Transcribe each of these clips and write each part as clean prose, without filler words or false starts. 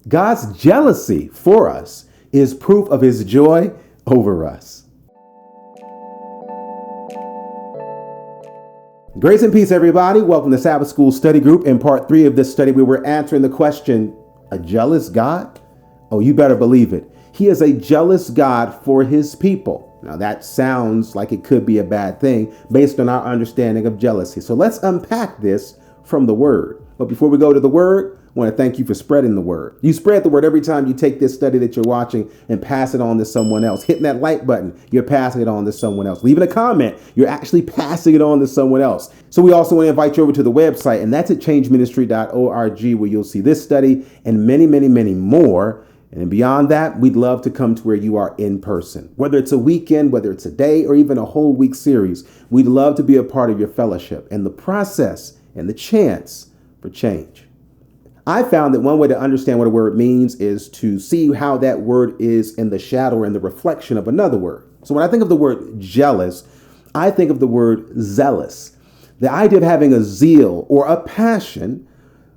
God's jealousy for us is proof of his joy over us. Grace and peace, everybody. Welcome to Sabbath School Study Group. In part 3 of this study, we were answering the question, a jealous God? Oh, you better believe it. He is a jealous God for his people. Now, that sounds like it could be a bad thing based on our understanding of jealousy. So let's unpack this from the word. But before we go to the word, I want to thank you for spreading the word. You spread the word every time you take this study that you're watching and pass it on to someone else. Hitting that like button, you're passing it on to someone else. Leaving a comment, you're actually passing it on to someone else. So we also want to invite you over to the website, and that's at changeministry.org, where you'll see this study and many, many, many more. And beyond that, we'd love to come to where you are in person. Whether it's a weekend, whether it's a day, or even a whole week series, we'd love to be a part of your fellowship and the process and the chance for change. I found that one way to understand what a word means is to see how that word is in the shadow or in the reflection of another word. So when I think of the word jealous, I think of the word zealous. The idea of having a zeal or a passion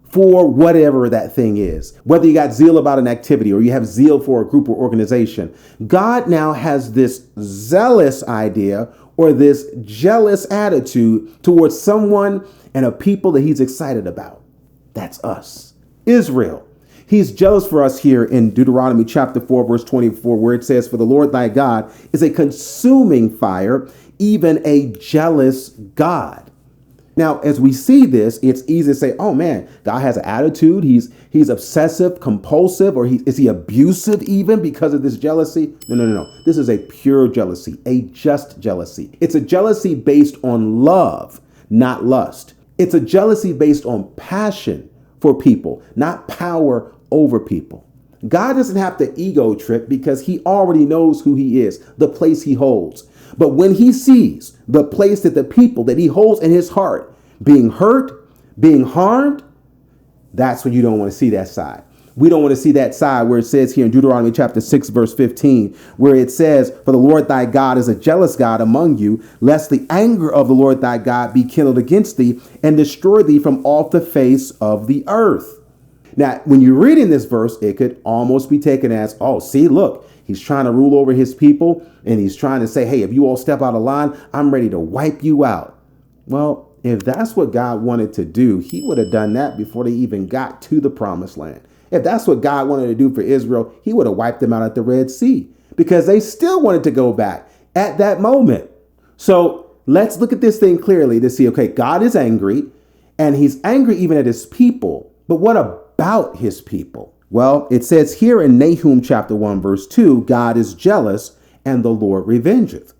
for whatever that thing is. Whether you got zeal about an activity or you have zeal for a group or organization, God now has this zealous idea or this jealous attitude towards someone and a people that he's excited about. That's us. Israel. He's jealous for us here in Deuteronomy chapter 4, verse 24, where it says, "For the Lord thy God is a consuming fire, even a jealous God." Now, as we see this, it's easy to say, oh man, God has an attitude. He's obsessive, compulsive, or is he abusive even because of this jealousy? No. This is a pure jealousy, a just jealousy. It's a jealousy based on love, not lust. It's a jealousy based on passion for people, not power over people. God doesn't have to ego trip because he already knows who he is, the place he holds. But when he sees the place that the people that he holds in his heart being hurt, being harmed, that's when you don't want to see that side. We don't want to see that side where it says here in Deuteronomy chapter 6, verse 15, where it says, "For the Lord thy God is a jealous God among you, lest the anger of the Lord thy God be kindled against thee and destroy thee from off the face of the earth." Now, when you're reading this verse, it could almost be taken as, oh, see, look, he's trying to rule over his people and he's trying to say, hey, if you all step out of line, I'm ready to wipe you out. Well, if that's what God wanted to do, he would have done that before they even got to the promised land. If that's what God wanted to do for Israel, he would have wiped them out at the Red Sea because they still wanted to go back at that moment. So let's look at this thing clearly to see, okay, God is angry and he's angry even at his people. But what about his people? Well, it says here in Nahum chapter 1, verse 2, God is jealous and the Lord revengeth.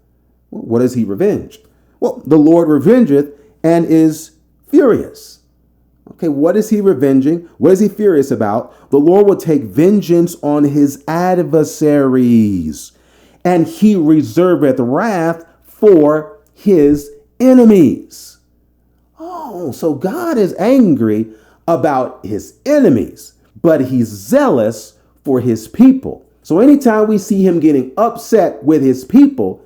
Well, what does he revenge? Well, the Lord revengeth and is furious. Okay, what is he revenging? What is he furious about? The Lord will take vengeance on his adversaries, and he reserveth wrath for his enemies. Oh, so God is angry about his enemies, but he's zealous for his people. So anytime we see him getting upset with his people,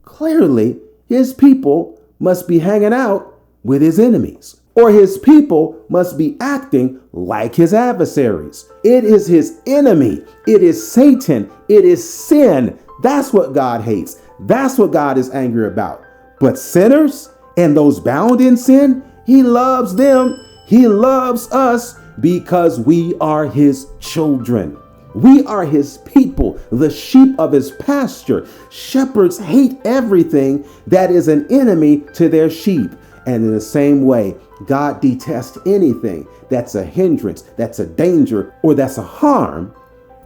clearly his people must be hanging out with his enemies. Or his people must be acting like his adversaries. It is his enemy. It is Satan. It is sin. That's what God hates. That's what God is angry about. But sinners and those bound in sin, he loves them. He loves us because we are his children. We are his people, the sheep of his pasture. Shepherds hate everything that is an enemy to their sheep. And in the same way, God detests anything that's a hindrance, that's a danger, or that's a harm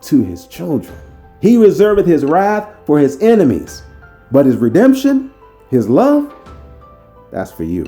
to his children. He reserveth his wrath for his enemies, but his redemption, his love, that's for you.